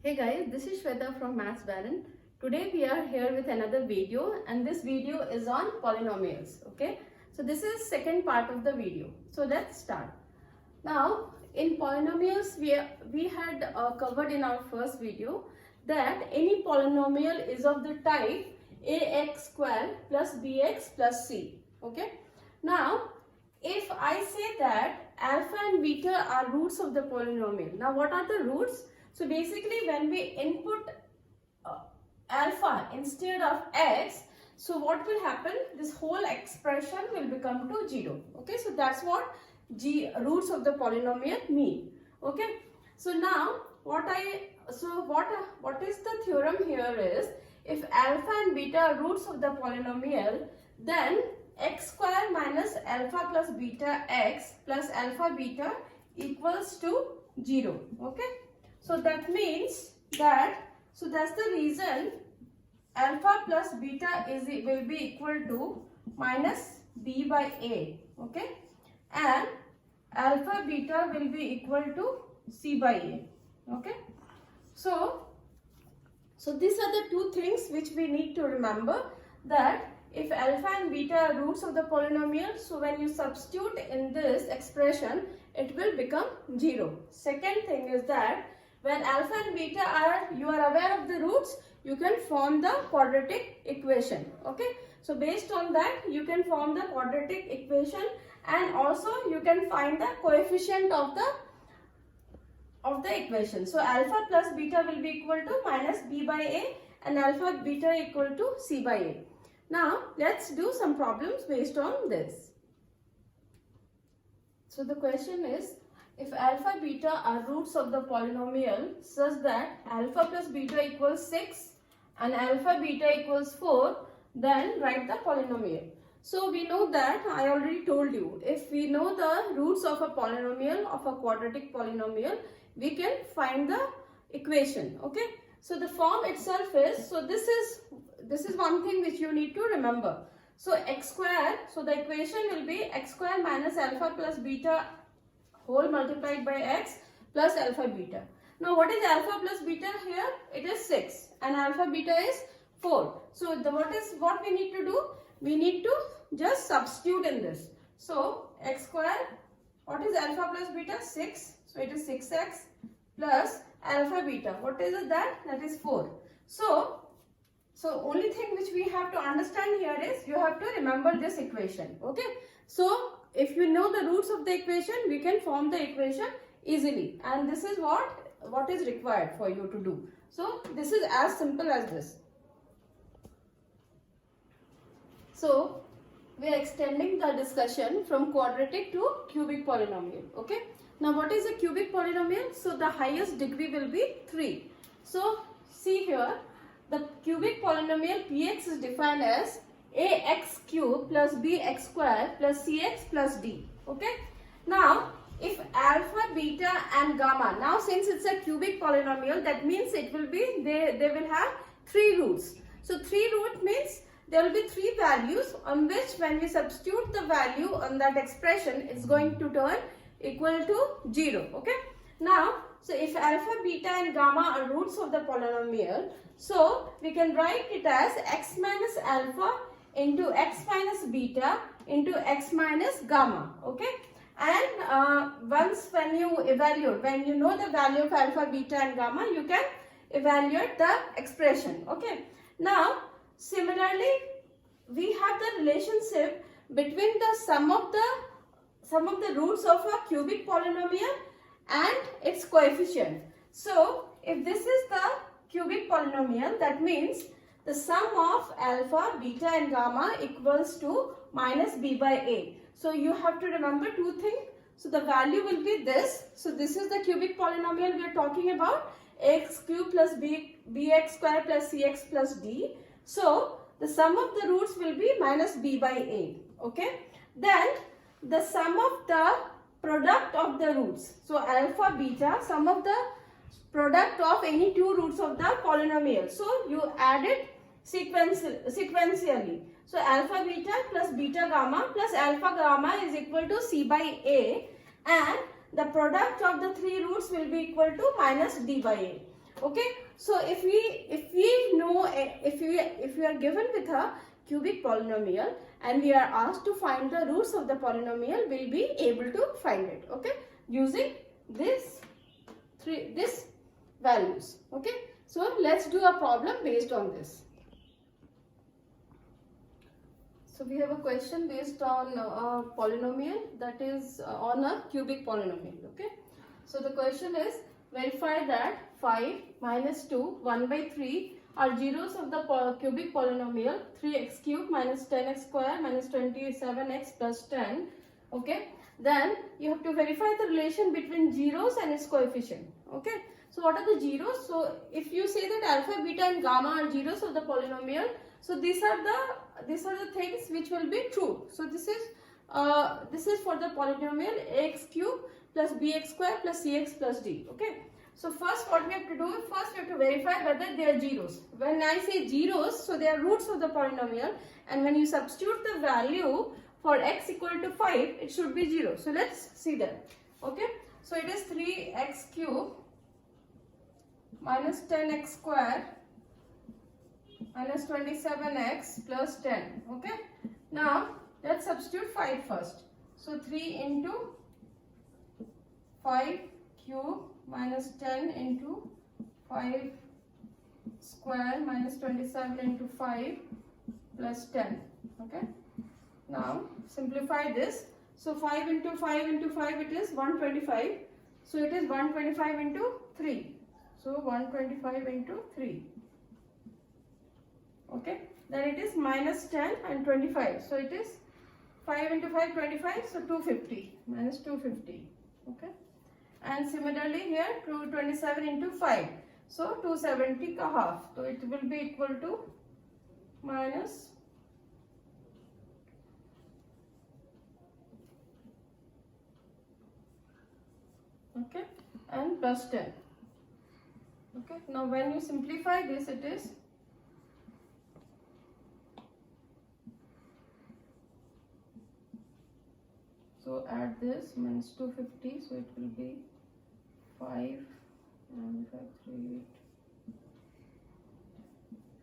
Hey guys, this is Shweta from Maths Baron. Today we are here with another video and this video is on polynomials. Okay, so this is second part of the video. So let's start. Now in polynomials we had covered in our first video that any polynomial is of the type ax square plus bx plus c. Okay, now if I say that alpha and beta are roots of the polynomial, now what are the roots? So basically when we input alpha instead of x, so what will happen? This whole expression will become to 0. Okay, so that's what roots of the polynomial mean. Okay, so now what is the theorem here is, if alpha and beta are roots of the polynomial, then x square minus alpha plus beta x plus alpha beta equals to 0. Okay, so that means that, so that's the reason alpha plus beta will be equal to minus b by a. Okay, and alpha beta will be equal to c by a. Okay, so these are the two things which we need to remember, that if alpha and beta are roots of the polynomial, so when you substitute in this expression, it will become 0. Second thing is that when alpha and beta are, you are aware of the roots, you can form the quadratic equation. Okay, so based on that you can form the quadratic equation, and also you can find the coefficient of the equation. So alpha plus beta will be equal to minus b by a and alpha beta equal to c by a. Now let's do some problems based on this. So the question is, if alpha beta are roots of the polynomial such that alpha plus beta equals 6 and alpha beta equals 4, then write the polynomial. So we know that, I already told you, if we know the roots of a polynomial, of a quadratic polynomial, we can find the equation. Okay, so the form itself is, so this is one thing which you need to remember. So x square, so the equation will be x square minus alpha plus beta whole multiplied by x plus alpha beta. Now what is alpha plus beta here? It is 6 and alpha beta is 4. So what we need to do? We need to just substitute in this. So x square, what is alpha plus beta? 6. So it is 6x plus alpha beta. What is it that? That is 4. So only thing which we have to understand here is, you have to remember this equation. Okay, so if you know the roots of the equation, we can form the equation easily, and this is what is required for you to do. So this is as simple as this. So we are extending the discussion from quadratic to cubic polynomial. Okay, now what is a cubic polynomial? So the highest degree will be 3. So see here, the cubic polynomial px is defined as ax cube plus bx square plus cx plus d. Okay, now if alpha, beta and gamma, now since it's a cubic polynomial, that means it will be, they will have 3 roots. So 3 root means there will be 3 values on which when we substitute the value on that expression, it's going to turn equal to 0. Okay, now so if alpha, beta and gamma are roots of the polynomial, so we can write it as x minus alpha into x minus beta into x minus gamma. Okay, and once when you evaluate, when you know the value of alpha, beta and gamma, you can evaluate the expression. Okay, now similarly we have the relationship between the sum of the roots of a cubic polynomial and its coefficient. So if this is the cubic polynomial, that means the sum of alpha, beta and gamma equals to minus b by a. So you have to remember 2 things. So the value will be this. So this is the cubic polynomial we are talking about, x cube plus bx square plus cx plus d. So the sum of the roots will be minus b by a. Okay, then the sum of the product of the roots, so alpha, beta, sum of the product of any 2 roots of the polynomial. So you add it sequentially. So alpha beta plus beta gamma plus alpha gamma is equal to c by a, and the product of the 3 roots will be equal to minus d by a. Okay, so if we know, if we are given with a cubic polynomial and we are asked to find the roots of the polynomial, we'll be able to find it, okay, using this values. Okay, so let's do a problem based on this. So we have a question based on a polynomial, that is on a cubic polynomial. Okay, so the question is, verify that 5 minus 2 1 by 3 are zeros of the cubic polynomial 3x cube minus 10x square minus 27x plus 10. Okay, then you have to verify the relation between zeros and its coefficient. Okay, so what are the zeros? So if you say that alpha, beta and gamma are zeros of the polynomial, so these are the things which will be true. So this is for the polynomial ax cube plus bx square plus cx plus d. Okay, so first what we have to do, first we have to verify whether they are zeros. When I say zeros, so they are roots of the polynomial, and when you substitute the value for x equal to 5, it should be 0. So let's see that. Okay, so it is 3x cube minus 10x square minus 27x plus 10. Okay, now let's substitute 5 first. So 3 into 5 cube minus 10 into 5 square minus 27 into 5 plus 10. Okay, now simplify this. So 5 into 5 into 5, it is 125. So it is 125 into 3. So 125 into 3. Okay, then it is minus 10 and 25. So it is 5 into 5, 25. So 250 minus 250. Okay, and similarly here 227 into 5. So 270 ka half. So it will be equal to minus okay, and plus 10. Okay, now when you simplify this, it is so add this minus 250, so it will be 5 and 5 3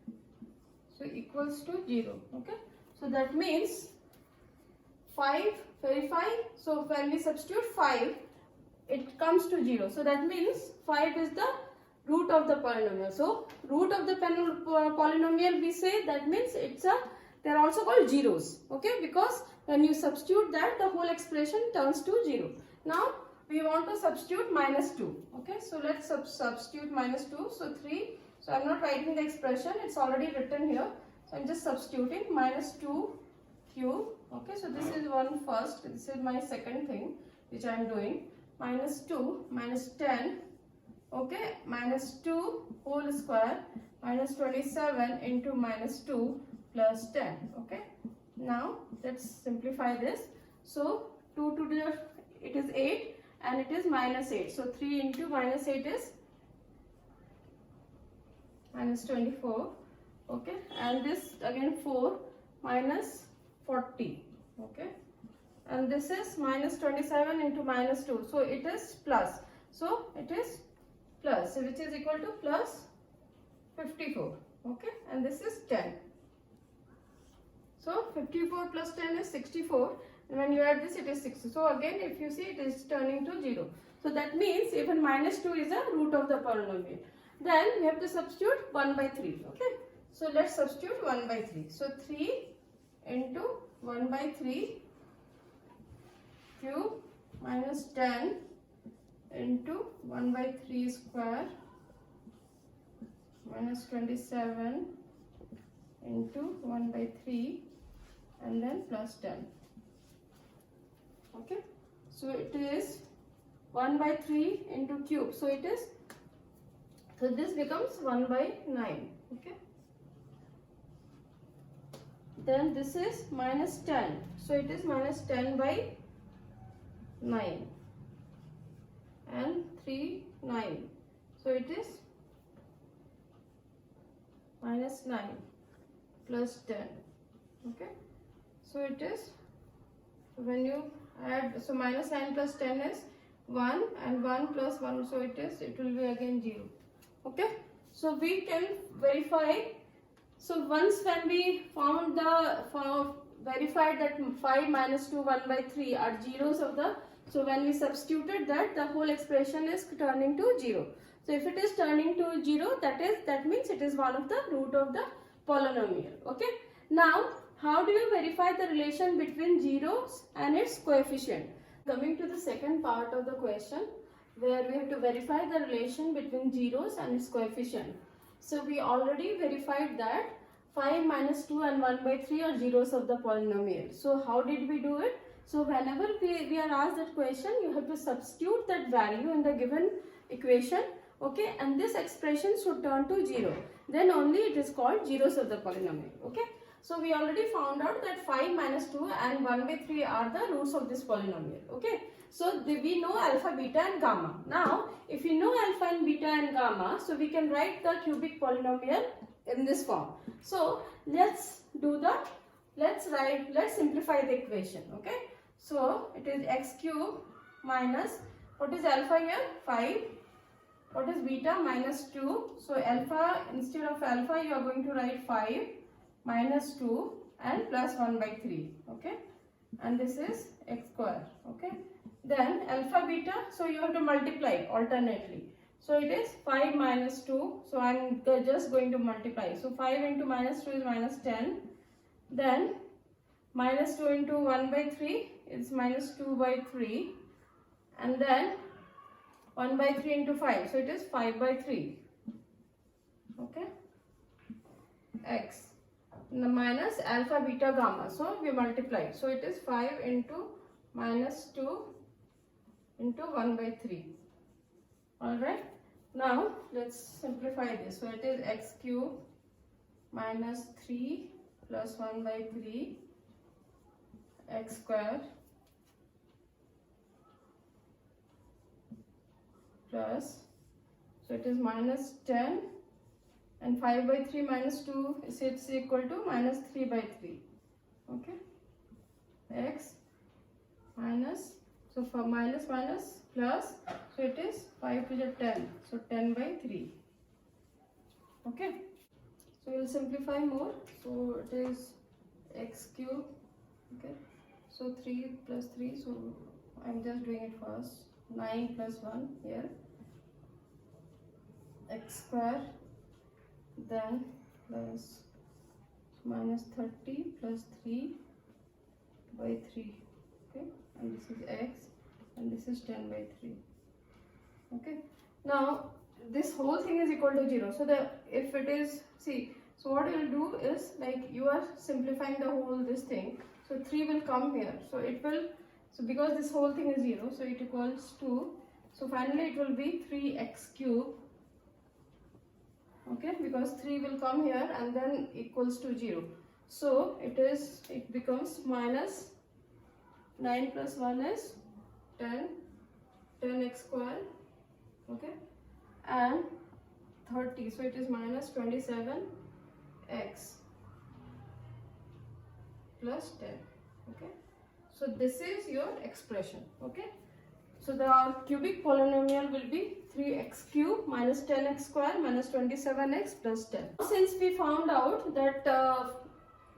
8. So equals to 0. Okay, so that means 5 verify. So when we substitute 5, it comes to 0. So that means 5 is the root of the polynomial. So root of the polynomial, we say, that means they are also called zeros. Okay, because when you substitute that, the whole expression turns to 0. Now we want to substitute minus 2. Okay, so let's substitute minus 2. So 3. So I am not writing the expression, it's already written here. So I am just substituting minus 2 cube. Okay, so this is one first. This is my second thing which I am doing. Minus 2 minus 10. Okay, minus 2 whole square minus 27 into minus 2 plus 10. Okay, now let's simplify this. So 2 to the, it is 8 and it is minus 8. So 3 into minus 8 is minus 24. Okay, and this again 4 minus 40. Okay, and this is minus 27 into minus 2. So it is plus. So it is plus, which is equal to plus 54. Okay, and this is 10. So 54 plus 10 is 64. And when you add this, it is 60. So again, if you see, it is turning to 0. So that means even minus 2 is a root of the polynomial. Then we have to substitute 1 by 3. Okay, so let's substitute 1 by 3. So 3 into 1 by 3 cube minus 10 into 1 by 3 square minus 27 into 1 by 3 and then plus 10. Okay, so it is 1 by 3 into cube. So it is, so this becomes 1 by 9. Okay, then this is minus 10. So it is minus 10 by 9 and 3 9. So it is minus 9 plus 10. Okay, so it is, when you add, so minus 9 plus 10 is 1 and 1 plus 1, so it will be again 0. Okay, so we can verify. So once when we found verified that 5 minus 2 1 by 3 are zeros of the, so when we substituted that, the whole expression is turning to 0. So if it is turning to 0, that means it is one of the root of the polynomial. Okay, now how do you verify the relation between zeros and its coefficient? Coming to the second part of the question, where we have to verify the relation between zeros and its coefficient. So we already verified that 5 minus 2 and 1 by 3 are zeros of the polynomial. So how did we do it? So whenever we are asked that question, you have to substitute that value in the given equation. Okay, and this expression should turn to 0. Then only it is called zeros of the polynomial. Okay, so we already found out that 5 minus 2 and 1 by 3 are the roots of this polynomial. Okay, so we know alpha, beta and gamma. Now, if we know alpha and beta and gamma, so we can write the cubic polynomial in this form. So let's simplify the equation. Okay, so it is x cube minus, what is alpha here? 5. What is beta? Minus 2. So alpha, instead of alpha you are going to write 5 minus 2 and plus 1 by 3. Okay, and this is x square. Okay, then alpha beta, so you have to multiply alternately. So it is 5 minus 2. So I am just going to multiply. So 5 into minus 2 is minus 10. Then minus 2 into 1 by 3 is minus 2 by 3. And then 1 by 3 into 5. So it is 5 by 3. Okay. X. Minus alpha, beta, gamma. So we multiply. So it is 5 into minus 2 into 1 by 3. Alright. Now let's simplify this. So it is x cube minus 3 plus 1 by 3 x square plus, so it is minus 10, and 5 by 3 minus 2 is it's equal to minus 3 by 3. Okay, x minus, so for minus minus plus, so it is 5 to the 10, so 10 by 3. Okay, so we'll simplify more. So it is x cube. Okay, so 3 plus 3, so I'm just doing it first. 9 plus 1 here, x square, then plus minus 30 plus 3 by 3. Okay, and this is x, and this is 10 by 3. Okay, now this whole thing is equal to 0. So if it is, see, so what you will do is, like, you are simplifying the whole this thing. So 3 will come here. So it will, so because this whole thing is 0, so it equals to, so finally it will be 3x cube. Okay, because 3 will come here and then equals to 0. So it becomes minus 9 plus 1 is 10, 10x square. Okay, and 30, so it is minus 27x plus 10. Okay, so this is your expression. Okay, so the cubic polynomial will be 3x cube minus 10x square minus 27x plus 10. Since we found out that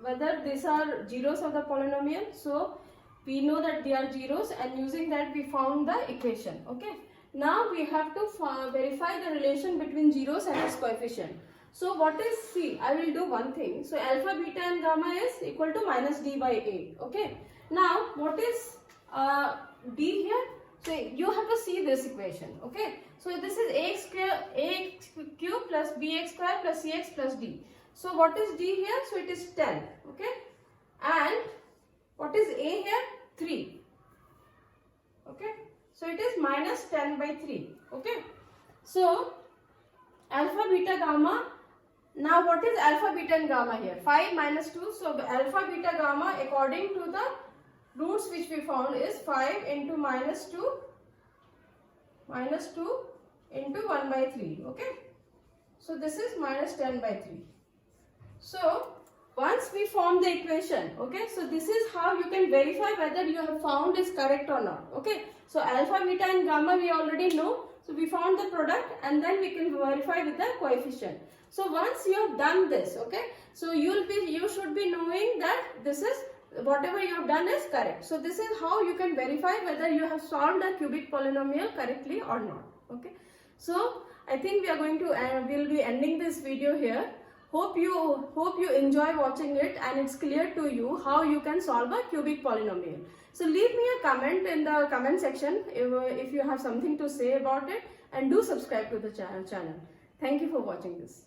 whether these are zeros of the polynomial, so we know that they are zeros, and using that we found the equation. Okay, now we have to verify the relation between zeros and its coefficient. So what is, see, I will do one thing. So alpha, beta and gamma is equal to minus d by 8. Okay, now what is d here? So you have to see this equation. Okay, so this is ax cube plus bx square plus cx plus d. So what is d here? So it is 10. Okay, and what is a here? 3. Okay, so it is minus 10 by 3. Okay, so alpha, beta, gamma. Now what is alpha, beta and gamma here? 5 minus 2. So alpha, beta, gamma according to the roots which we found is 5 into minus 2 into 1 by 3. Okay, so this is minus 10 by 3. So once we form the equation, okay, so this is how you can verify whether you have found is correct or not. Okay, so alpha, beta and gamma we already know. So we found the product and then we can verify with the coefficient. So once you have done this, okay, so you should be knowing that this is whatever you have done is correct. So this is how you can verify whether you have solved a cubic polynomial correctly or not. Okay, so I think we are going to we'll be ending this video here. Hope you enjoy watching it and it's clear to you how you can solve a cubic polynomial. So leave me a comment in the comment section if you have something to say about it, and do subscribe to the channel. Thank you for watching this.